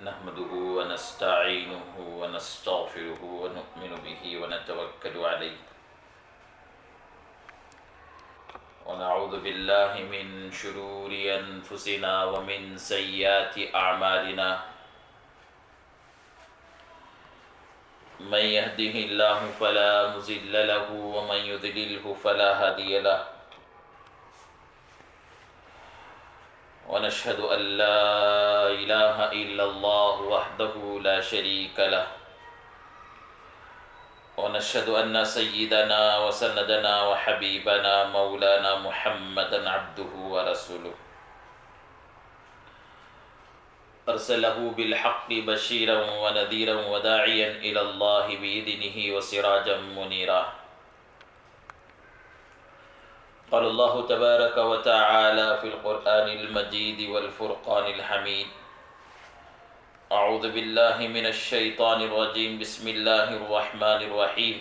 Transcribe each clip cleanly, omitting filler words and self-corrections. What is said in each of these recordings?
نحمده ونستعينه ونستغفره ونؤمن به ونتوكل عليه ونعوذ بالله من شرور أنفسنا ومن سيئات أعمالنا من يهده الله فلا مضل له ومن يضلله فلا هادي له ونشهد أن لا إله إلا الله وحده لا شريك له ونشهد أن سيدنا وسندنا وحبيبنا مولانا محمدا عبده ورسوله أرسله بالحق بشيرا ونذيرا وداعيا إلى الله بإذنه وسراجا منيرا قال الله تبارك وتعالى في القرآن المجيد والفرقان الحميد أعوذ بالله من الشيطان الرجيم بسم الله الرحمن الرحيم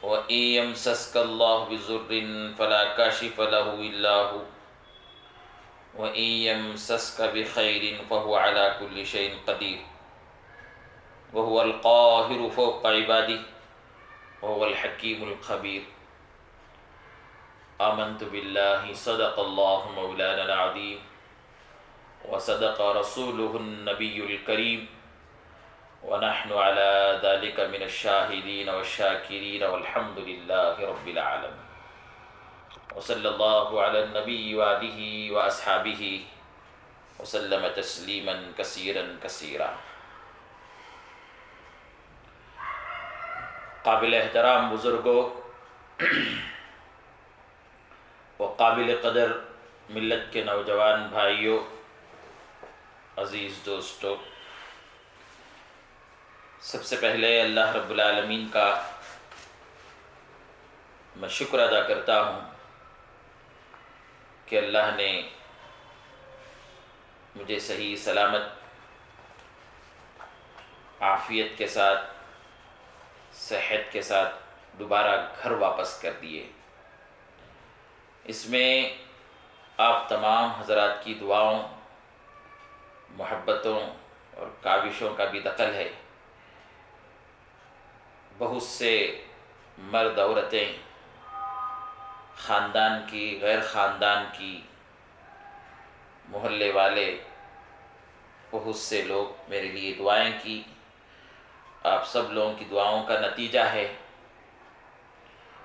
وإن يمسسك الله بضر فلا كاشف له إلا هو وإن يمسسك بخير فهو على كل شيء قدير وهو القاهر فوق عباده وهو الحكيم الخبير آمنت بالله صدق الله مولانا العظيم وصدق رسوله النبي الكريم ونحن على ذلك من الشاهدين والشاكرين والحمد لله رب العالمين وصلى الله على النبي وآله وأصحابه وسلم تسليما كثيرا كثيرا. قابل احترام بزرگوں و قابل قدر ملت کے نوجوان بھائیوں، عزیز دوستوں، سب سے پہلے اللہ رب العالمین کا میں شکر ادا کرتا ہوں کہ اللہ نے مجھے صحیح سلامت عافیت کے ساتھ صحت کے ساتھ دوبارہ گھر واپس کر دیے. اس میں آپ تمام حضرات کی دعاؤں، محبتوں اور کاوشوں کا بھی دخل ہے. بہت سے مرد عورتیں، خاندان کی، غیر خاندان کی، محلے والے، بہت سے لوگ میرے لیے دعائیں کی. آپ سب لوگوں کی دعاؤں کا نتیجہ ہے،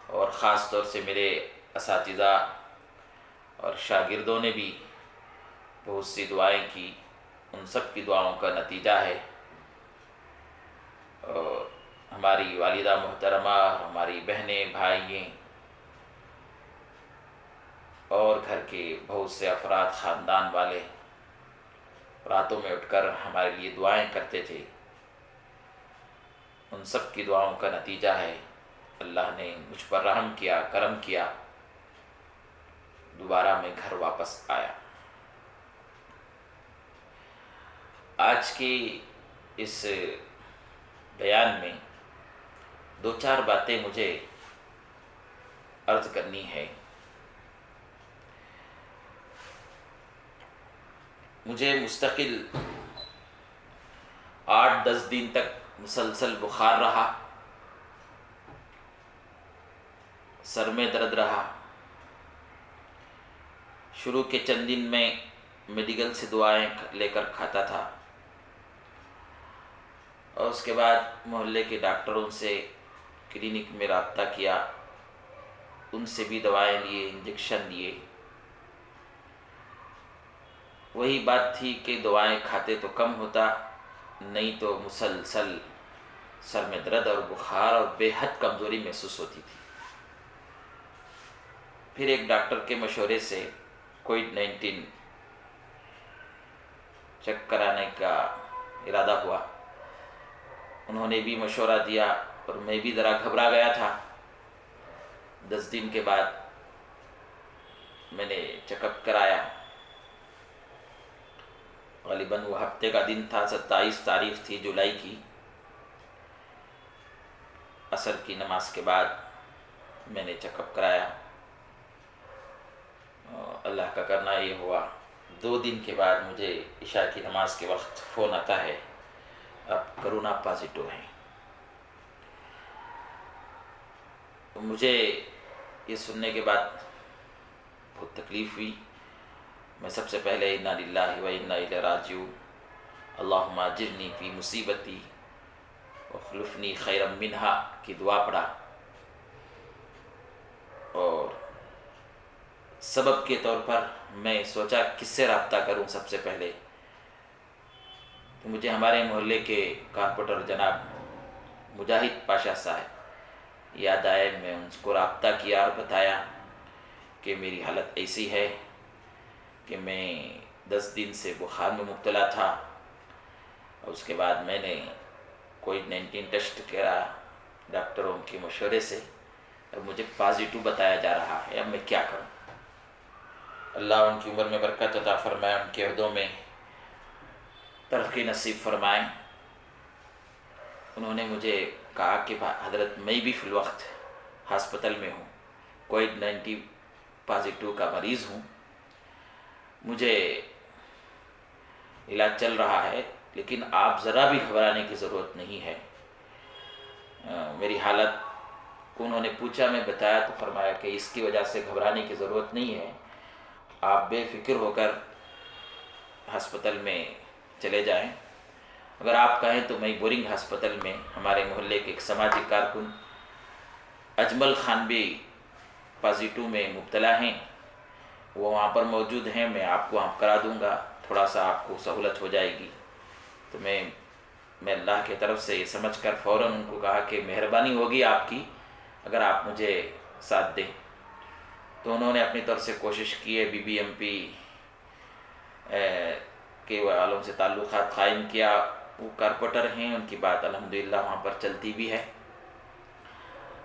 اور خاص طور سے میرے اساتذہ اور شاگردوں نے بھی بہت سی دعائیں کی. ان سب کی دعاؤں کا نتیجہ ہے. اور ہماری والدہ محترمہ، ہماری بہنیں، بھائی اور گھر کے بہت سے افراد، خاندان والے راتوں میں اٹھ کر ہمارے لیے دعائیں کرتے تھے. ان سب کی دعاؤں کا نتیجہ ہے اللہ نے مجھ پر رحم کیا، کرم کیا، دوبارہ میں گھر واپس آیا. آج کی اس بیان میں دو چار باتیں مجھے عرض کرنی ہے. مجھے مستقل 8-10 دن تک مسلسل بخار رہا، سر میں درد رہا. شروع کے چند دن میں میڈیکل سے دعائیں لے کر کھاتا تھا، اور اس کے بعد محلے کے ڈاکٹروں سے، کلینک میں رابطہ کیا، ان سے بھی دوائیں لیے، انجیکشن لیے. وہی بات تھی کہ دوائیں کھاتے تو کم ہوتا، نہیں تو مسلسل سر میں درد اور بخار اور بے حد کمزوری محسوس ہوتی تھی. پھر ایک ڈاکٹر کے مشورے سے کووڈ-19 چیک کرانے کا ارادہ ہوا. انہوں نے بھی مشورہ دیا اور میں بھی ذرا گھبرا گیا تھا. 10 دن کے بعد میں نے چیک اپ کرایا. غالباً وہ ہفتے کا دن تھا، 27 تاریخ تھی جولائی کی. عصر کی نماز کے بعد میں نے چیک اپ کرایا. اللہ کا کرنا یہ ہوا 2 دن کے بعد مجھے عشاء کی نماز کے وقت فون آتا ہے آپ کرونا پازیٹو ہیں۔ مجھے یہ سننے کے بعد بہت تکلیف ہوئی۔ میں سب سے پہلے انا للہ و انا الیہ راجعون، اللہم اجرنی فی مصیبتی واخلفنی خیرا منہا کی دعا پڑھا، اور سبب کے طور پر میں سوچا کس سے رابطہ کروں۔ سب سے پہلے تو مجھے ہمارے محلے کے کارپوریٹر جناب مجاہد پاشا صاحب یاد آئے۔ میں ان کو رابطہ کیا اور بتایا کہ میری حالت ایسی ہے کہ میں 10 دن سے بخار میں مبتلا تھا، اور اس کے بعد میں نے کووڈ-19 ٹیسٹ کرا ڈاکٹروں کے مشورے سے، اب مجھے پازیٹو بتایا جا رہا ہے، اب میں کیا کروں۔ اللہ ان کی عمر میں برکت عطا فرمائے، ان کے عہدوں میں ترقی نصیب فرمائے۔ انہوں نے مجھے کہا کہ حضرت میں بھی فی الوقت ہسپتال میں ہوں، کووڈ-19 پازیٹو کا مریض ہوں، مجھے علاج چل رہا ہے، لیکن آپ ذرا بھی گھبرانے کی ضرورت نہیں ہے۔ میری حالت کو انہوں نے پوچھا، میں بتایا تو فرمایا کہ اس کی وجہ سے گھبرانے کی ضرورت نہیں ہے، آپ بے فکر ہو کر ہسپتال میں چلے جائیں۔ اگر آپ کہیں تو میں بورنگ ہسپتال میں ہمارے محلے کے ایک سماجی کارکن اجمل خان بھی پازیٹو میں مبتلا ہیں، وہ وہاں پر موجود ہیں، میں آپ کو وہاں کرا دوں گا، تھوڑا سا آپ کو سہولت ہو جائے گی۔ تو میں اللہ کی طرف سے یہ سمجھ کر فوراً ان کو کہا کہ مہربانی ہوگی آپ کی اگر آپ مجھے ساتھ دیں۔ تو انہوں نے اپنی طرف سے کوشش کی ہے، BBMP کے والوں سے تعلقات قائم کیا، وہ کارپوریٹر ہیں، ان کی بات الحمدللہ وہاں پر چلتی بھی ہے۔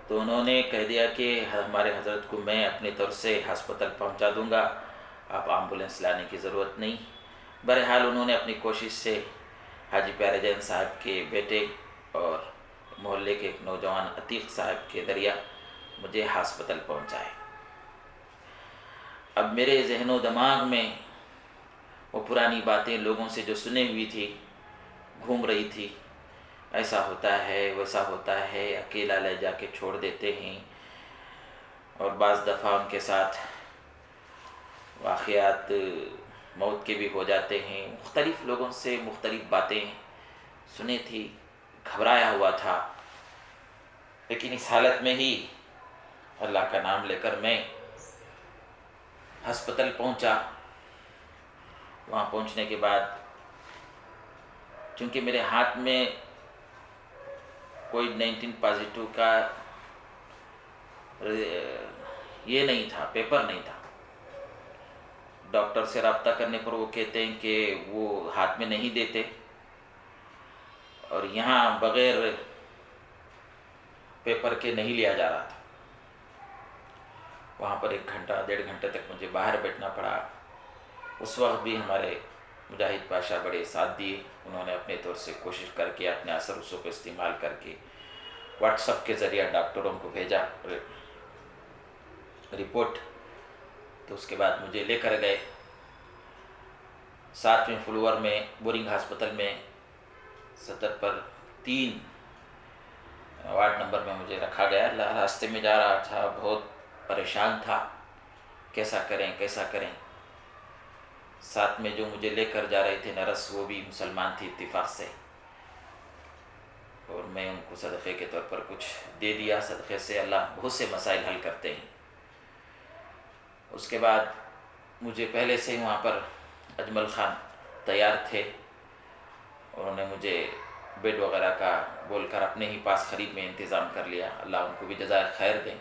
تو انہوں نے کہہ دیا کہ ہمارے حضرت کو میں اپنی طرف سے ہسپتال پہنچا دوں گا، آپ ایمبولینس لانے کی ضرورت نہیں۔ بہرحال انہوں نے اپنی کوشش سے حاجی پیارے جین صاحب کے بیٹے اور محلے کے ایک نوجوان عتیق صاحب کے ذریعہ مجھے ہسپتال پہنچائے۔ اب میرے ذہن و دماغ میں وہ پرانی باتیں لوگوں سے جو سنی ہوئی تھی گھوم رہی تھی، ایسا ہوتا ہے ویسا ہوتا ہے، اکیلا لے جا کے چھوڑ دیتے ہیں، اور بعض دفعہ ان کے ساتھ واقعات موت کے بھی ہو جاتے ہیں۔ مختلف لوگوں سے مختلف باتیں سنی تھی، گھبرایا ہوا تھا، لیکن اس حالت میں ہی اللہ کا نام لے کر میں ہسپتال پہنچا۔ وہاں پہنچنے کے بعد چونکہ میرے ہاتھ میں کووڈ-19 پازیٹو کا یہ نہیں تھا، پیپر نہیں تھا، ڈاکٹر سے رابطہ کرنے پر وہ کہتے ہیں کہ وہ ہاتھ میں نہیں دیتے، اور یہاں بغیر پیپر کے نہیں لیا جا رہا تھا۔ وہاں پر 1 گھنٹہ 1.5 گھنٹے تک مجھے باہر بیٹھنا پڑا۔ اس وقت بھی ہمارے مجاہد پاشا بڑے ساتھ دیے، انہوں نے اپنے طور سے کوشش کر کے اپنے اثر رسوخ کو استعمال کر کے واٹس ایپ کے ذریعہ ڈاکٹروں کو بھیجا رپورٹ، تو اس کے بعد مجھے لے کر گئے 7ویں فلور میں بورنگ ہسپتال میں 70 پر 3 وارڈ نمبر میں مجھے رکھا گیا۔ راستے میں جا رہا تھا، بہت پریشان تھا، کیسا کریں۔ ساتھ میں جو مجھے لے کر جا رہے تھے نرس، وہ بھی مسلمان تھی اتفاق سے، اور میں ان کو صدقے کے طور پر کچھ دے دیا۔ صدقے سے اللہ بہت سے مسائل حل کرتے ہیں۔ اس کے بعد مجھے پہلے سے وہاں پر اجمل خان تیار تھے، انہوں نے مجھے بیڈ وغیرہ کا بول کر اپنے ہی پاس قریب میں انتظام کر لیا، اللہ ان کو بھی جزائے خیر دیں۔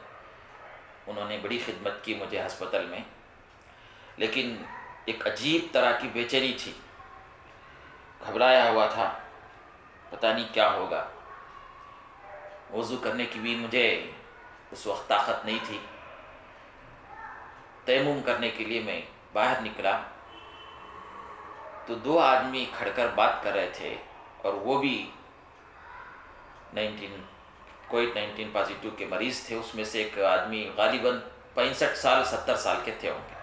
انہوں نے بڑی خدمت کی مجھے ہسپتال میں، لیکن ایک عجیب طرح کی بے چینی تھی، گھبرایا ہوا تھا، پتہ نہیں کیا ہوگا۔ وضو کرنے کی بھی مجھے اس وقت طاقت نہیں تھی۔ تیمم کرنے کے لیے میں باہر نکلا تو 2 آدمی کھڑ کر بات کر رہے تھے، اور وہ بھی کووڈ-19 پازیٹو کے مریض تھے۔ اس میں سے ایک آدمی غالباً 65 سال 70 سال کے تھے ہوں گے۔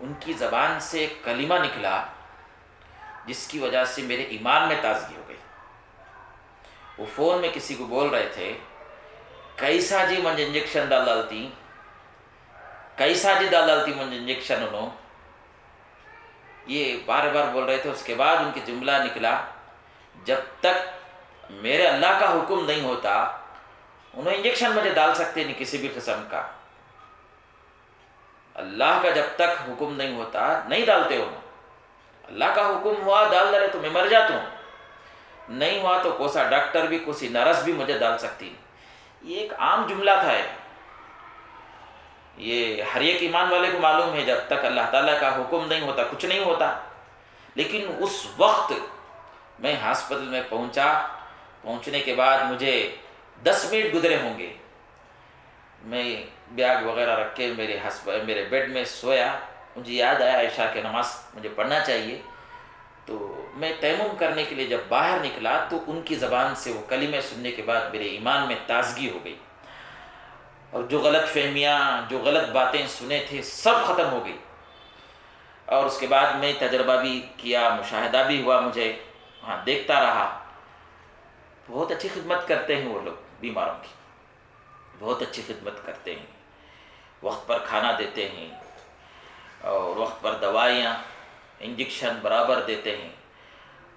ان کی زبان سے کلمہ نکلا جس کی وجہ سے میرے ایمان میں تازگی ہو گئی. وہ فون میں کسی کو بول رہے تھے کیسا جی منج انجیکشن ڈالتی کیسا جی ڈالتی منج انجیکشن انہوں یہ بار بار بول رہے تھے. اس کے بعد ان کی جملہ نکلا جب تک میرے اللہ کا حکم نہیں ہوتا انہوں انجیکشن مجھے ڈال سکتے نہیں کسی بھی قسم کا. اللہ کا جب تک حکم نہیں ہوتا نہیں ڈالتے ہو. اللہ کا حکم ہوا ڈال ڈالے تو میں مر جاتا ہوں, نہیں ہوا تو کوسا ڈاکٹر بھی کوسی نرس بھی مجھے ڈال سکتی. یہ ایک عام جملہ تھا. یہ ہر ایک ایمان والے کو معلوم ہے جب تک اللہ تعالیٰ کا حکم نہیں ہوتا کچھ نہیں ہوتا. لیکن اس وقت میں ہاسپٹل میں پہنچنے کے بعد مجھے 10 منٹ گزرے ہوں گے. میں بیگ وغیرہ رکھ کے میرے بیڈ میں سویا. مجھے یاد آیا عشاء کی نماز مجھے پڑھنا چاہیے. تو میں تیمم کرنے کے لیے جب باہر نکلا تو ان کی زبان سے وہ کلمے سننے کے بعد میرے ایمان میں تازگی ہو گئی, اور جو غلط فہمیاں جو غلط باتیں سنے تھے سب ختم ہو گئی. اور اس کے بعد میں تجربہ بھی کیا, مشاہدہ بھی ہوا مجھے, وہاں دیکھتا رہا. بہت اچھی خدمت کرتے ہیں وہ لوگ بیماروں کی, بہت اچھی خدمت کرتے ہیں. وقت پر کھانا دیتے ہیں اور وقت پر دوائیاں انجیکشن برابر دیتے ہیں.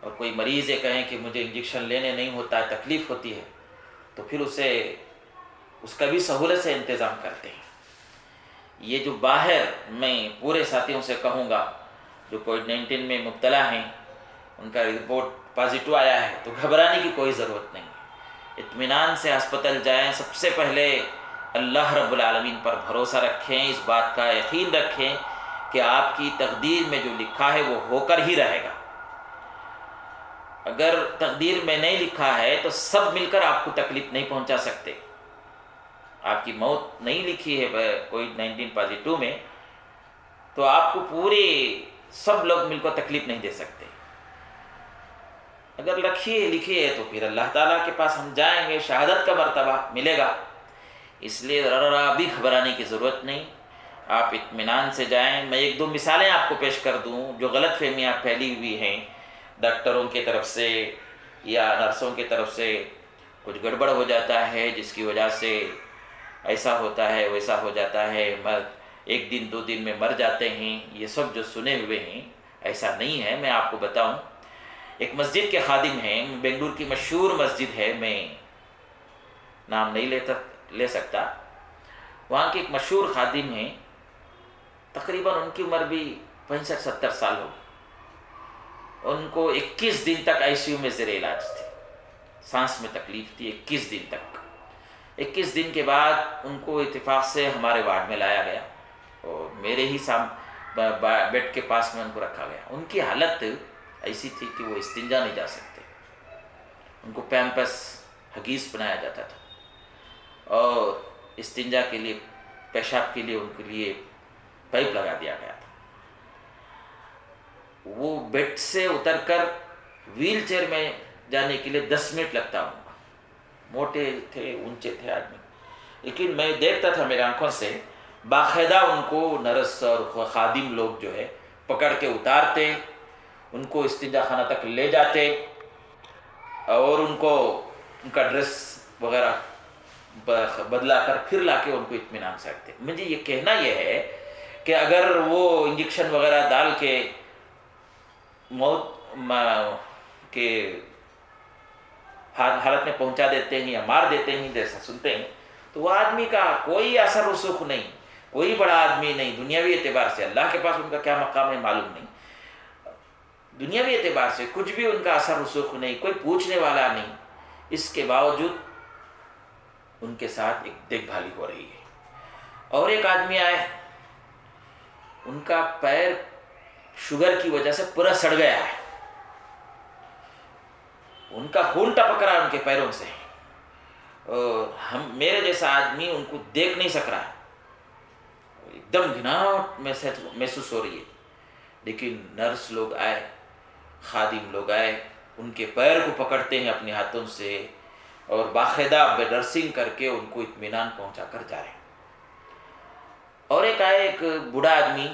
اور کوئی مریض یہ کہیں کہ مجھے انجیکشن لینے نہیں ہوتا ہے, تکلیف ہوتی ہے, تو پھر اس کا بھی سہولت سے انتظام کرتے ہیں. یہ جو باہر میں پورے ساتھیوں سے کہوں گا جو کووڈ-19 میں مبتلا ہیں ان کا رپورٹ پازیٹو آیا ہے تو گھبرانے کی کوئی ضرورت نہیں. اطمینان سے ہسپتال جائیں. سب سے پہلے اللہ رب العالمین پر بھروسہ رکھیں, اس بات کا یقین رکھیں کہ آپ کی تقدیر میں جو لکھا ہے وہ ہو کر ہی رہے گا. اگر تقدیر میں نہیں لکھا ہے تو سب مل کر آپ کو تکلیف نہیں پہنچا سکتے. آپ کی موت نہیں لکھی ہے کووڈ-19 پازیٹو میں تو آپ کو پورے سب لوگ مل کر تکلیف نہیں دے سکتے. اگر لکھی ہے تو پھر اللہ تعالیٰ کے پاس ہم جائیں گے, شہادت کا مرتبہ ملے گا. اس لیے ذرا بھی گھبرانے کی ضرورت نہیں, آپ اطمینان سے جائیں. میں 1-2 مثالیں آپ کو پیش کر دوں جو غلط فہمیاں پھیلی ہوئی ہیں ڈاکٹروں کی طرف سے یا نرسوں کی طرف سے. کچھ گڑبڑ ہو جاتا ہے جس کی وجہ سے ایسا ہوتا ہے ویسا ہو جاتا ہے, 1 دن 2 دن میں مر جاتے ہیں. یہ سب جو سنے ہوئے ہیں ایسا نہیں ہے. میں آپ کو بتاؤں, ایک مسجد کے خادم ہیں, بنگلور کی مشہور مسجد ہے, میں نام نہیں لے سکتا. وہاں کے ایک مشہور خادم ہیں, تقریباً ان کی عمر بھی 65-70 سال ہو گئی. ان کو 21 دن تک ICU میں زیر علاج تھے, سانس میں تکلیف تھی 21 دن تک. 21 دن کے بعد ان کو اتفاق سے ہمارے وارڈ میں لایا گیا اور میرے ہی بیڈ کے پاس میں ان کو رکھا گیا. ان کی حالت ایسی تھی کہ وہ استنجا نہیں جا سکتے. ان کو پیمپس حگیز بنایا جاتا تھا اور استنجا کے لیے پیشاب کے لیے ان کے لیے پائپ لگا دیا گیا تھا. وہ بیڈ سے اتر کر ویل چیئر میں جانے کے لیے 10 منٹ لگتا ہوں. موٹے تھے, اونچے تھے آدمی, لیکن میں دیکھتا تھا میرے آنکھوں سے باقاعدہ ان کو نرس اور خادم لوگ جو ہے پکڑ کے اتارتے, ان کو استنجا خانہ تک لے جاتے اور ان کو ان کا ڈریس وغیرہ بدلا کر پھر لا کے ان کو اطمینان سے رکھتے. مجھے یہ کہنا یہ ہے کہ اگر وہ انجیکشن وغیرہ ڈال کے موت کے حالت میں پہنچا دیتے ہیں یا مار دیتے ہیں جیسا سنتے ہیں, تو وہ آدمی کا کوئی اثر رسوخ نہیں, کوئی بڑا آدمی نہیں. دنیاوی اعتبار سے اللہ کے پاس ان کا کیا مقام ہے معلوم نہیں, دنیاوی اعتبار سے کچھ بھی ان کا اثر رسوخ نہیں, کوئی پوچھنے والا نہیں. اس کے باوجود ان کے ساتھ ایک دیکھ بھالی ہو رہی ہے. اور ایک آدمی آئے, ان کا پیر شوگر کی وجہ سے پورا سڑ گیا ہے, ان کا خون ٹپک رہا ہے ان کے پیروں سے, اور میرے جیسا آدمی ان کو دیکھ نہیں سک رہا ہے, ایک دم گھناؤٹ محسوس ہو رہی ہے. لیکن نرس لوگ آئے, خادم لوگ آئے, ان کے پیر کو پکڑتے ہیں اپنے ہاتھوں سے اور باقاعدہ نرسنگ کر کے ان کو اطمینان پہنچا کر جا رہے ہیں. اور ایک آئے, ایک بوڑھا آدمی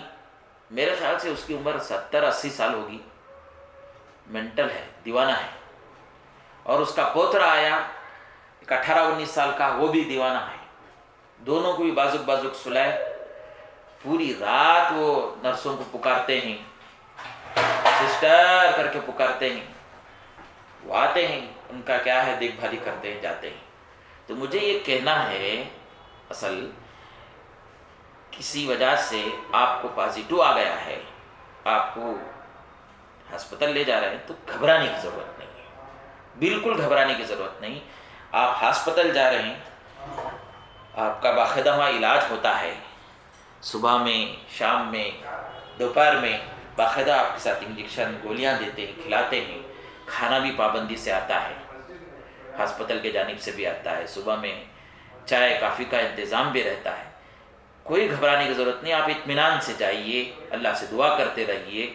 میرے خیال سے اس کی عمر 70-80 سال ہوگی، مینٹل ہے، دیوانہ ہے. اور اس کا پوترا آیا 18-19 سال کا، وہ بھی دیوانہ ہے. دونوں کو بھی بازک بازک سلائے، پوری رات وہ نرسوں کو پکارتے ہیں، سسٹر کر کے پکارتے ہیں. وہ آتے ہیں، ان کا کیا ہے، دیکھ بھالی کرتے ہیں، جاتے ہیں. تو مجھے یہ کہنا ہے، اصل کسی وجہ سے آپ کو پازیٹو آ گیا ہے، آپ کو ہسپتال لے جا رہے ہیں، تو گھبرانے کی ضرورت نہیں ہے، بالکل گھبرانے کی ضرورت نہیں. آپ ہسپتال جا رہے ہیں، آپ کا باقاعدہ وہاں علاج ہوتا ہے، صبح میں، شام میں، دوپہر میں باقاعدہ آپ کے ساتھ انجیکشن گولیاں دیتے ہیں، کھلاتے ہیں. کھانا بھی پابندی سے آتا ہے، ہسپتال کے جانب سے بھی آتا ہے. صبح میں چائے کافی کا انتظام بھی رہتا ہے. کوئی گھبرانے کی ضرورت نہیں. آپ اطمینان سے جائیے، اللہ سے دعا کرتے رہیے،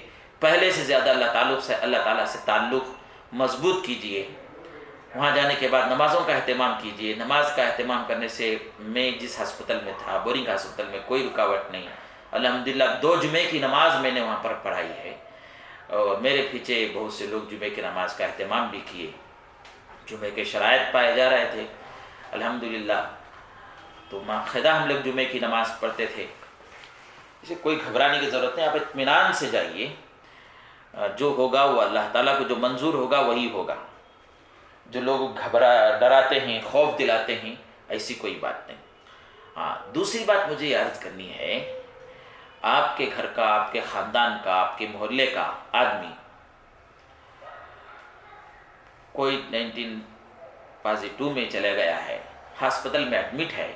پہلے سے زیادہ اللہ تعالیٰ سے تعلق مضبوط کیجیے. وہاں جانے کے بعد نمازوں کا اہتمام کیجیے. نماز کا اہتمام کرنے سے، میں جس ہسپتال میں تھا، بورنگ ہسپتال میں، کوئی رکاوٹ نہیں. الحمدللہ 2 جمعے کی نماز میں نے وہاں پر پڑھائی ہے، اور میرے پیچھے بہت سے لوگ جمعے کی نماز کا اہتمام بھی کیے. جمعے کے شرائط پائے جا رہے تھے الحمدللہ، تو باقاعدہ ہم لوگ جمعے کی نماز پڑھتے تھے. اسے کوئی گھبرانے کی ضرورت نہیں. آپ اطمینان سے جائیے، جو ہوگا وہ اللہ تعالیٰ کو جو منظور ہوگا وہی ہوگا. جو لوگ ڈراتے ہیں، خوف دلاتے ہیں، ایسی کوئی بات نہیں. ہاں، دوسری بات مجھے یہ عرض کرنی ہے، آپ کے گھر کا، آپ کے خاندان کا، آپ کے محلے کا آدمی کوئی 19 پازیٹو میں چلا گیا ہے، ہسپتال میں ایڈمٹ ہے،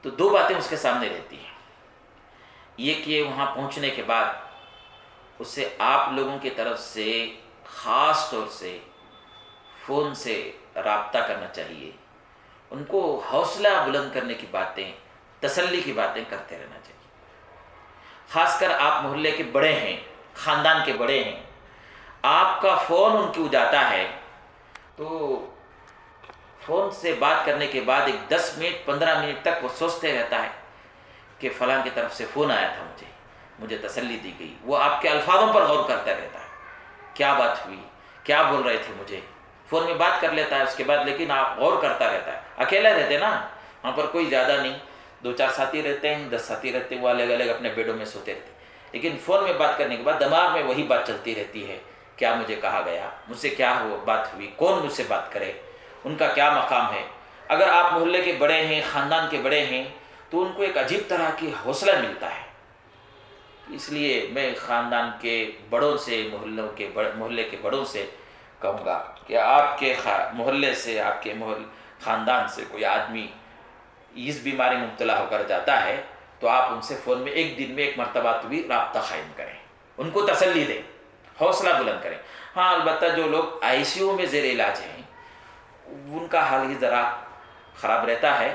تو 2 باتیں اس کے سامنے رہتی ہیں. یہ کہ وہاں پہنچنے کے بعد اسے آپ لوگوں کی طرف سے خاص طور سے فون سے رابطہ کرنا چاہیے. ان کو حوصلہ بلند کرنے کی باتیں، تسلی کی باتیں کرتے رہنا چاہیے. خاص کر آپ محلے کے بڑے ہیں، خاندان کے بڑے ہیں، آپ کا فون ان کو جاتا ہے، تو فون سے بات کرنے کے بعد ایک 10 منٹ 15 منٹ تک وہ سوچتے رہتا ہے کہ فلاں کی طرف سے فون آیا تھا، مجھے تسلی دی گئی. وہ آپ کے الفاظوں پر غور کرتا رہتا ہے، کیا بات ہوئی، کیا بول رہے تھے مجھے. فون میں بات کر لیتا ہے اس کے بعد، لیکن آپ غور کرتا رہتا ہے. اکیلا رہتے نا، وہاں پر کوئی زیادہ نہیں، 2-4 ساتھی رہتے ہیں، 10 ساتھی رہتے ہیں، وہ الگ الگ اپنے بیڈوں میں سوتے رہتے ہیں. لیکن فون میں بات کرنے کے بعد دماغ میں وہی بات چلتی رہتی ہے، کیا مجھے کہا گیا، مجھ سے کیا بات ہوئی، کون مجھ سے بات کرے، ان کا کیا مقام ہے. اگر آپ محلے کے بڑے ہیں، خاندان کے بڑے ہیں، تو ان کو ایک عجیب طرح کی حوصلہ ملتا ہے. اس لیے میں خاندان کے بڑوں سے، محلے کے بڑوں سے کہوں گا کہ آپ کے محلے سے، آپ کے خاندان سے کوئی آدمی اس بیماری میں مبتلا ہو کر جاتا ہے، تو آپ ان سے فون میں ایک دن میں 1 مرتبہ تو بھی رابطہ قائم کریں، ان کو تسلی دیں، حوصلہ بلند کریں. ہاں، البتہ جو لوگ ICU میں زیر علاج ہیں، ان کا حال ہی ذرا خراب رہتا ہے،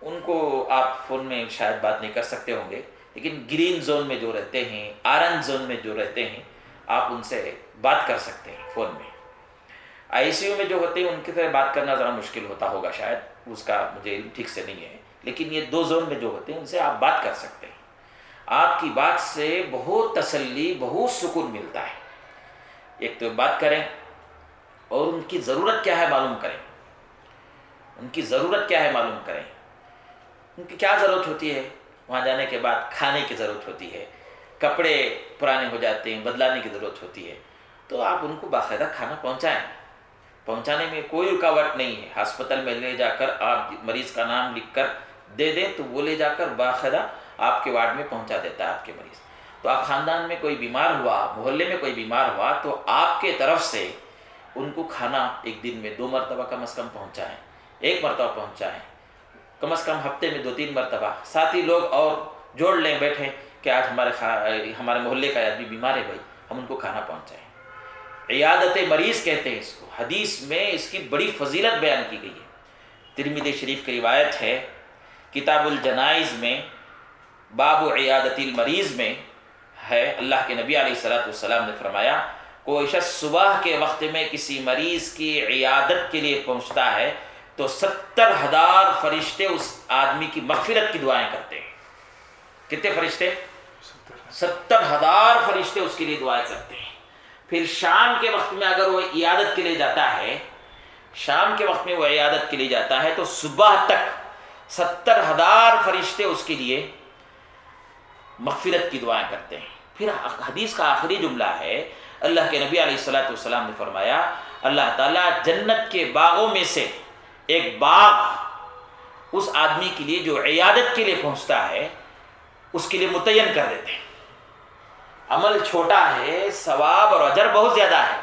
ان کو آپ فون میں شاید بات نہیں کر سکتے ہوں گے. لیکن گرین زون میں جو رہتے ہیں، آرنج زون میں جو رہتے ہیں، آپ ان سے بات کر سکتے ہیں فون میں. ICU میں جو ہوتے ہیں ان کی طرح بات کرنا ذرا مشکل ہوتا ہوگا شاید، اس کا مجھے علم ٹھیک سے نہیں ہے. لیکن یہ 2 زون میں جو ہوتے ہیں ان سے آپ بات کر سکتے ہیں. آپ کی بات سے بہت تسلی، بہت سکون ملتا ہے. ایک تو بات کریں، اور ان کی ضرورت کیا ہے معلوم کریں. ان کی ضرورت کیا ہے معلوم کریں. ان کی کیا ضرورت ہوتی ہے. وہاں جانے کے بعد کھانے کی ضرورت ہوتی ہے، کپڑے پرانے ہو جاتے ہیں، بدلانے کی ضرورت ہوتی ہے، تو آپ ان کو باقاعدہ کھانا پہنچائیں. پہنچانے میں کوئی رکاوٹ نہیں ہے. ہسپتال میں لے جا کر آپ مریض کا نام لکھ کر دے دیں، تو وہ لے جا کر باقاعدہ آپ کے وارڈ میں پہنچا دیتا ہے آپ کے مریض. تو آپ خاندان میں کوئی بیمار ہوا، محلے میں کوئی بیمار ہوا، تو آپ کے طرف سے ان کو کھانا ایک دن میں 2 مرتبہ کم از کم پہنچائیں، 1 مرتبہ پہنچائیں، کم از کم ہفتے میں 2-3 مرتبہ. ساتھی لوگ اور جوڑ لیں بیٹھیں کہ آج ہمارے محلے کا آدمی بیمار ہے، بھائی ہم ان کو کھانا پہنچائیں. عیادت مریض کہتے ہیں اس کو. حدیث میں اس کی بڑی فضیلت بیان کی گئی ہے. ترمذی شریف کی روایت ہے، کتاب الجنائز میں باب عیادت المریض میں ہے، اللہ کے نبی علیہ السلام نے فرمایا، کوئی شخص صبح کے وقت میں کسی مریض کی عیادت کے لیے پہنچتا ہے تو 70,000 فرشتے اس آدمی کی مغفرت کی دعائیں کرتے ہیں. کتنے فرشتے؟ 70,000 فرشتے اس کے لیے دعائیں کرتے ہیں۔ پھر شام کے وقت میں اگر وہ عیادت کے لیے جاتا ہے، شام کے وقت میں وہ عیادت کے لیے جاتا ہے تو صبح تک 70,000 فرشتے اس کے لیے مغفرت کی دعائیں کرتے ہیں۔ پھر حدیث کا آخری جملہ ہے، اللہ کے نبی علیہ الصلوۃ والسلام نے فرمایا اللہ تعالیٰ جنت کے باغوں میں سے ایک باغ اس آدمی کے لیے جو عیادت کے لیے پہنچتا ہے اس کے لیے متعین کر دیتے ہیں۔ عمل چھوٹا ہے، ثواب اور اجر بہت زیادہ ہے۔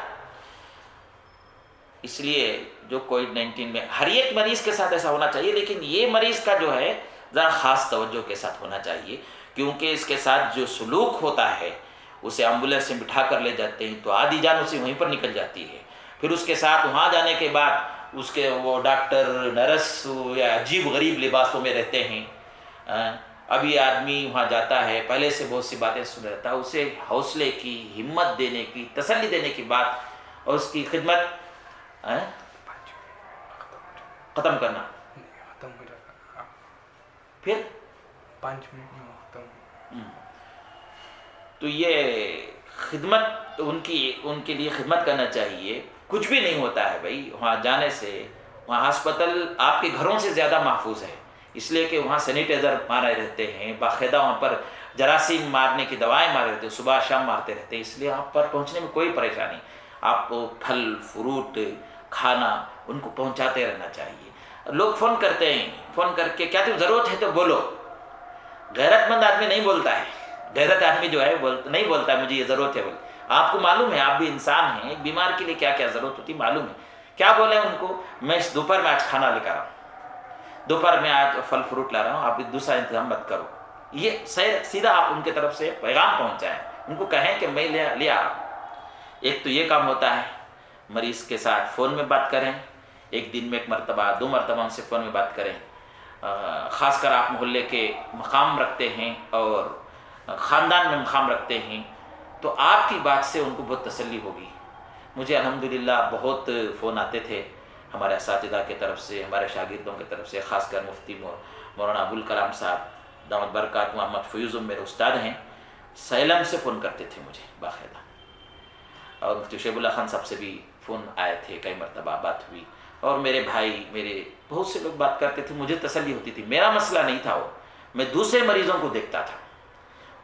اس لیے جو کووڈ-19 میں ہر ایک مریض کے ساتھ ایسا ہونا چاہیے، لیکن یہ مریض کا جو ہے ذرا خاص توجہ کے ساتھ ہونا چاہیے، کیونکہ اس کے ساتھ جو سلوک ہوتا ہے اسے ایمبولینس سے بٹھا کر لے جاتے ہیں تو آدھی جان اسے وہیں پر نکل جاتی ہے۔ پھر اس کے ساتھ وہاں جانے کے بعد اس کے وہ ڈاکٹر نرس یا عجیب غریب لباسوں میں رہتے ہیں۔ ابھی آدمی وہاں جاتا ہے، پہلے سے بہت سی باتیں سن رہتا ہے، اسے حوصلے کی، ہمت دینے کی، تسلی دینے کی بات اور اس کی خدمت ختم کرنا، پھر 5 منٹ میں ختم۔ تو یہ خدمت ان کے لیے خدمت کرنا چاہیے۔ کچھ بھی نہیں ہوتا ہے بھائی وہاں جانے سے، وہاں ہاسپٹل آپ کے گھروں سے زیادہ محفوظ ہے، اس لیے کہ وہاں سینیٹائزر مارے رہتے ہیں، باقاعدہ وہاں پر جراثیم مارنے کی دوائیں مارے رہتے ہیں، صبح شام مارتے رہتے ہیں، اس لیے آپ پر پہنچنے میں کوئی پریشانی، آپ کو پھل فروٹ کھانا ان کو پہنچاتے رہنا چاہیے۔ لوگ فون کرتے ہیں، فون کر کے کیا تم ضرورت ہے تو بولو۔ غیرت مند آدمی نہیں بولتا ہے، غیرت آدمی جو ہے نہیں بولتا ہے مجھے یہ ضرورت ہے بول۔ آپ کو معلوم ہے، آپ بھی انسان ہیں، ایک بیمار کے لیے کیا کیا ضرورت ہوتی معلوم ہے۔ کیا بولیں ان کو، میں اس دوپہر میں آج کھانا لے کر آؤں، دوپہر میں آج پھل فروٹ لا رہا ہوں، آپ دوسرا انتظام مت کرو۔ یہ سیدھا آپ ان کی طرف سے پیغام پہنچائیں، ان کو کہیں کہ میں لے آ رہا ہوں۔ ایک تو یہ کام ہوتا ہے، مریض کے ساتھ فون میں بات کریں، ایک دن میں 1 مرتبہ 2 مرتبہ ان سے فون میں بات کریں۔ خاص کر آپ محلے کے مقام رکھتے ہیں اور خاندان میں مقام رکھتے ہیں تو آپ کی بات سے ان کو بہت تسلی ہوگی۔ مجھے الحمدللہ بہت فون آتے تھے ہمارے اساتذہ کی طرف سے، ہمارے شاگردوں کی طرف سے، خاص کر مفتی مولانا ابوالکلام صاحب دامت برکات محمد فیوزم میرے استاد ہیں، سیلم سے فون کرتے تھے مجھے باقاعدہ، اور مفتی شیب اللہ خان صاحب سے بھی فون آئے تھے، کئی مرتبہ بات ہوئی، اور میرے بھائی میرے بہت سے لوگ بات کرتے تھے، مجھے تسلی ہوتی تھی۔ میرا مسئلہ نہیں تھا وہ، میں دوسرے مریضوں کو دیکھتا تھا،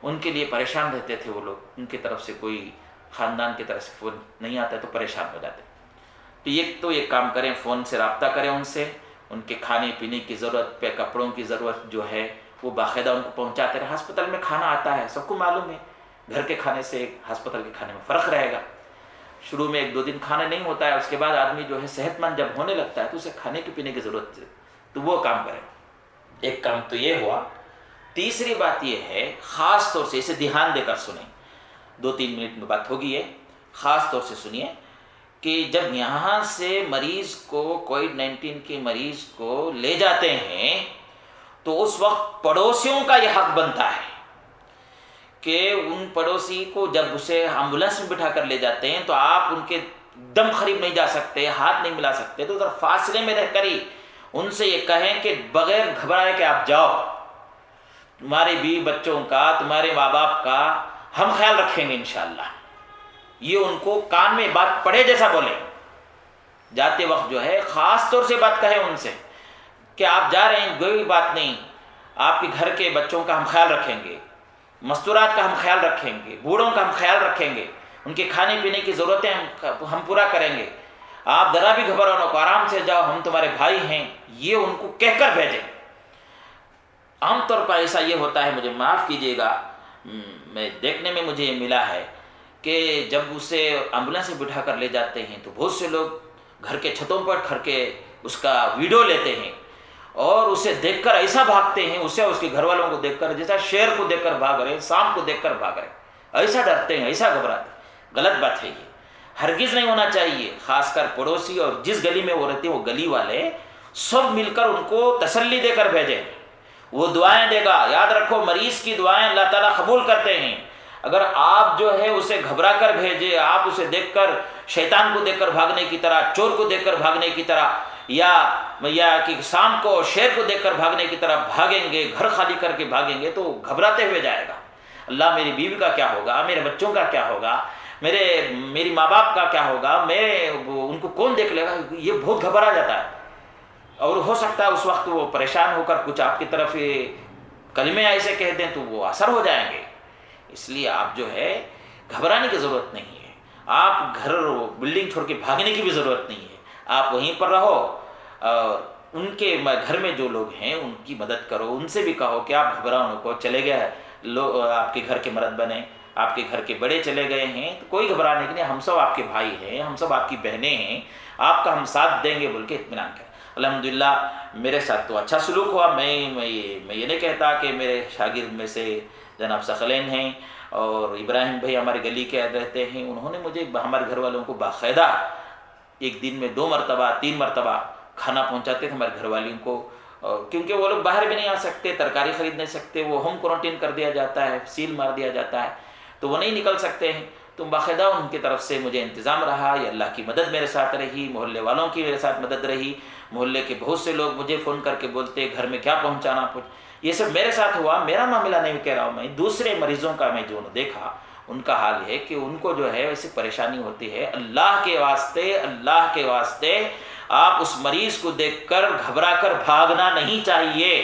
ان کے لیے پریشان رہتے تھے وہ لوگ، ان کی طرف سے کوئی خاندان کی طرف سے فون نہیں آتا تو پریشان ہو جاتے۔ تو ایک کام کریں، فون سے رابطہ کریں ان سے، ان کے کھانے پینے کی ضرورت پہ، کپڑوں کی ضرورت جو ہے وہ باقاعدہ ان کو پہنچاتے رہے۔ ہاسپٹل میں کھانا آتا ہے، سب کو معلوم ہے، گھر کے کھانے سے ہاسپٹل کے کھانے میں فرق رہے گا۔ شروع میں 1-2 دن کھانا نہیں ہوتا ہے، اس کے بعد آدمی جو ہے صحت مند جب ہونے لگتا ہے تو اسے کھانے کی پینے کی ضرورت ہے، تو وہ کام کریں۔ ایک کام تو یہ ہوا۔ تیسری بات یہ ہے، خاص طور سے اسے دھیان دے کر سنیں، 2-3 منٹ میں بات ہوگی، ہے خاص طور سے سنیے کہ جب یہاں سے مریض کو کووڈ-19 کے مریض کو لے جاتے ہیں تو اس وقت پڑوسیوں کا یہ حق بنتا ہے کہ ان پڑوسی کو جب اسے ایمبولینس میں بٹھا کر لے جاتے ہیں تو آپ ان کے دم قریب نہیں جا سکتے، ہاتھ نہیں ملا سکتے، تو ذرا فاصلے میں رہ کر ہی ان سے یہ کہیں کہ بغیر گھبرائے کہ آپ جاؤ، تمہارے بیوی بچوں کا، تمہارے ماں باپ کا ہم خیال رکھیں گے انشاءاللہ۔ یہ ان کو کان میں بات پڑے جیسا بولیں، جاتے وقت جو ہے خاص طور سے بات کہیں ان سے کہ آپ جا رہے ہیں، کوئی بات نہیں، آپ کے گھر کے بچوں کا ہم خیال رکھیں گے، مستورات کا ہم خیال رکھیں گے، بوڑھوں کا ہم خیال رکھیں گے، ان کے کھانے پینے کی ضرورتیں ہم پورا کریں گے، آپ ذرا بھی گھبراؤ نہ، آرام سے جاؤ، ہم تمہارے بھائی ہیں، یہ ان کو کہہ کر بھیجیں۔ عام طور پر ایسا یہ ہوتا ہے، مجھے معاف کیجیے گا، میں دیکھنے میں مجھے یہ ملا ہے کہ جب اسے ایمبولینس سے بٹھا کر لے جاتے ہیں تو بہت سے لوگ گھر کے چھتوں پر کھڑ کے اس کا ویڈیو لیتے ہیں اور اسے دیکھ کر ایسا بھاگتے ہیں، اسے اس کے گھر والوں کو دیکھ کر جیسا شیر کو دیکھ کر بھاگ رہے ہیں، سانپ کو دیکھ کر بھاگ رہے ہیں، ایسا ڈرتے ہیں، ایسا گھبراتے ہیں۔ غلط بات ہے، یہ ہرگز نہیں ہونا چاہیے۔ خاص کر پڑوسی اور جس گلی میں وہ رہتے ہیں وہ گلی والے سب مل کر ان کو تسلی دے کر بھیجیں، وہ دعائیں دے گا۔ یاد رکھو، مریض کی دعائیں اللہ تعالیٰ قبول کرتے ہیں۔ اگر آپ جو ہے اسے گھبرا کر بھیجے، آپ اسے دیکھ کر شیطان کو دیکھ کر بھاگنے کی طرح، چور کو دیکھ کر بھاگنے کی طرح، یا کہ سانپ کو شیر کو دیکھ کر بھاگنے کی طرح بھاگیں گے، گھر خالی کر کے بھاگیں گے تو گھبراتے ہوئے جائے گا۔ اللہ میری بیوی کا کیا ہوگا، میرے بچوں کا کیا ہوگا، میری ماں باپ کا کیا ہوگا، ان کو کون دیکھ لے گا، یہ بہت گھبرا جاتا ہے۔ اور ہو سکتا ہے اس وقت وہ پریشان ہو کر کچھ آپ کی طرف کلمے ایسے کہہ دیں تو وہ اثر ہو جائیں گے۔ اس لیے آپ جو ہے گھبرانے کی ضرورت نہیں ہے، آپ گھر بلڈنگ چھوڑ کے بھاگنے کی بھی ضرورت نہیں ہے، آپ وہیں پر رہو اور ان کے گھر میں جو لوگ ہیں ان کی مدد کرو، ان سے بھی کہو کہ آپ گھبراؤ کو چلے گئے لوگ آپ کے گھر کے مرد بنے، آپ کے گھر کے بڑے چلے گئے ہیں تو کوئی گھبرانے کے نہیں، ہم سب آپ کے بھائی ہیں، ہم سب آپ کی بہنیں ہیں، آپ کا ہم ساتھ دیں گے بول کے اطمینان کریں۔ الحمدللہ میرے ساتھ تو اچھا سلوک ہوا، میں یہ نہیں کہتا کہ میرے شاگرد میں سے جناب ثقلین ہیں اور ابراہیم بھائی ہمارے گلی کے رہتے ہیں، انہوں نے مجھے ہمارے گھر والوں کو باقاعدہ ایک دن میں 2 مرتبہ 3 مرتبہ کھانا پہنچاتے تھے ہمارے گھر والیوں کو، کیونکہ وہ لوگ باہر بھی نہیں آ سکتے، ترکاری خرید نہیں سکتے، وہ ہوم کوارنٹین کر دیا جاتا ہے، سیل مار دیا جاتا ہے تو وہ نہیں نکل سکتے ہیں، تو باقاعدہ ان کی طرف سے مجھے انتظام رہا، یہ اللہ کی مدد میرے ساتھ رہی، محلے والوں کی میرے ساتھ مدد رہی، محلے کے بہت سے لوگ مجھے فون کر کے بولتے گھر میں کیا پہنچانا، یہ سب میرے ساتھ ہوا۔ میرا معاملہ نہیں کہہ رہا ہوں میں، دوسرے مریضوں کا میں جو دیکھا ان کا حال ہے کہ ان کو جو ہے ویسے پریشانی ہوتی ہے۔ اللہ کے واسطے آپ اس مریض کو دیکھ کر گھبرا کر بھاگنا نہیں چاہیے۔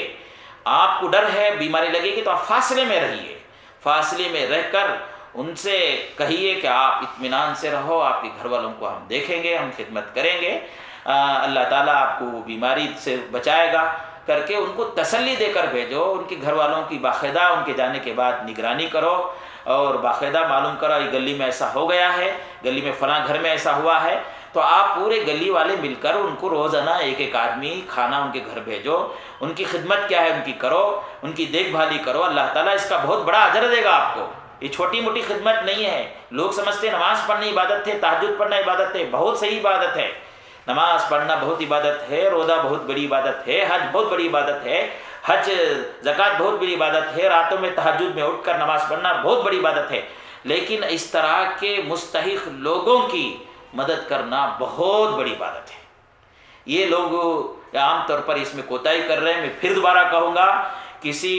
آپ کو ڈر ہے بیماری لگے گی تو آپ فاصلے میں رہیے، فاصلے میں رہ کر ان سے کہیے کہ آپ اطمینان سے رہو، آپ کے گھر والوں کو ہم دیکھیں گے، ہم خدمت کریں گے، اللہ تعالیٰ آپ کو بیماری سے بچائے گا کر کے ان کو تسلی دے کر بھیجو۔ ان کے گھر والوں کی باقاعدہ ان کے جانے کے بعد نگرانی کرو اور باقاعدہ معلوم کرو یہ گلی میں ایسا ہو گیا ہے، گلی میں فلاں گھر میں ایسا ہوا ہے، تو آپ پورے گلی والے مل کر ان کو روزانہ ایک آدمی کھانا ان کے گھر بھیجو، ان کی خدمت کیا ہے ان کی کرو، ان کی دیکھ بھالی کرو، اللہ تعالیٰ اس کا بہت بڑا اجر دے گا آپ کو۔ یہ چھوٹی موٹی خدمت نہیں ہے، لوگ سمجھتے ہیں نماز پڑھنا عبادت ہے، تہجد پڑھنا عبادت ہے، بہت صحیح عبادت ہے، نماز پڑھنا بہت عبادت ہے، روزہ بہت بڑی عبادت ہے، حج بہت بڑی عبادت ہے، حج زکوٰۃ بہت بڑی عبادت ہے، راتوں میں تہجد میں اٹھ کر نماز پڑھنا بہت بڑی عبادت ہے، لیکن اس طرح کے مستحق لوگوں کی مدد کرنا بہت بڑی عبادت ہے۔ یہ لوگ عام طور پر اس میں کوتاہی کر رہے ہیں۔ میں پھر دوبارہ کہوں گا، کسی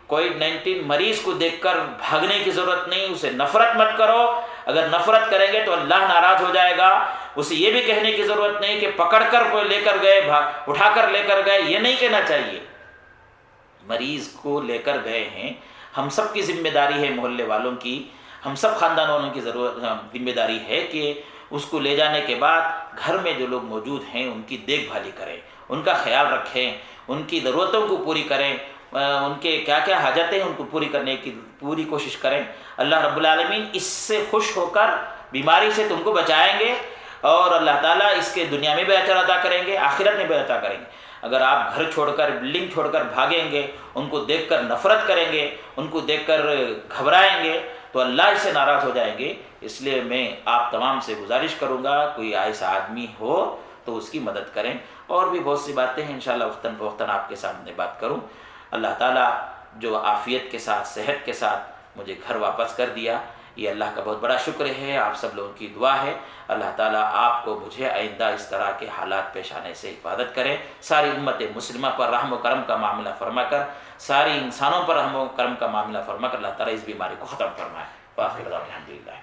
کووڈ-19 مریض کو دیکھ کر بھاگنے کی ضرورت نہیں، اسے نفرت مت کرو، اگر نفرت کریں گے تو اللہ ناراض ہو جائے گا۔ اسے یہ بھی کہنے کی ضرورت نہیں کہ پکڑ کر لے کر گئے، اٹھا کر لے کر گئے، یہ نہیں کہنا چاہیے۔ مریض کو لے کر گئے ہیں، ہم سب کی ذمہ داری ہے، محلے والوں کی، ہم سب خاندان والوں کی ذمہ داری ہے کہ اس کو لے جانے کے بعد گھر میں جو لوگ موجود ہیں ان کی دیکھ بھالی کریں، ان کا خیال رکھیں، ان کی ضرورتوں کو پوری کریں، ان کے کیا کیا حاجتیں ہیں ان کو پوری کرنے کی پوری کوشش کریں۔ اللہ رب العالمین اس سے خوش ہو کر بیماری سے تم کو بچائیں گے اور اللہ تعالیٰ اس کے دنیا میں بھی اجر عطا کریں گے، آخرت میں بھی عطا کریں گے۔ اگر آپ گھر چھوڑ کر بلڈنگ چھوڑ کر بھاگیں گے، ان کو دیکھ کر نفرت کریں گے، ان کو دیکھ کر گھبرائیں گے تو اللہ اس سے ناراض ہو جائیں گے۔ اس لیے میں آپ تمام سے گزارش کروں گا، کوئی ایسا آدمی ہو تو اس کی مدد کریں۔ اور بھی بہت سی باتیں ہیں، انشاءاللہ وقتاً فوقتاً آپ کے سامنے بات کروں۔ اللہ تعالیٰ جو عافیت کے ساتھ صحت کے ساتھ مجھے گھر واپس کر دیا، یہ اللہ کا بہت بڑا شکر ہے، آپ سب لوگوں کی دعا ہے۔ اللہ تعالیٰ آپ کو مجھے آئندہ اس طرح کے حالات پیش آنے سے حفاظت کرے، ساری امت مسلمہ پر رحم و کرم کا معاملہ فرما کر، ساری انسانوں پر رحم و کرم کا معاملہ فرما کر اللہ تعالیٰ اس بیماری کو ختم فرمائے۔ وآخر دعوانا الحمدللہ۔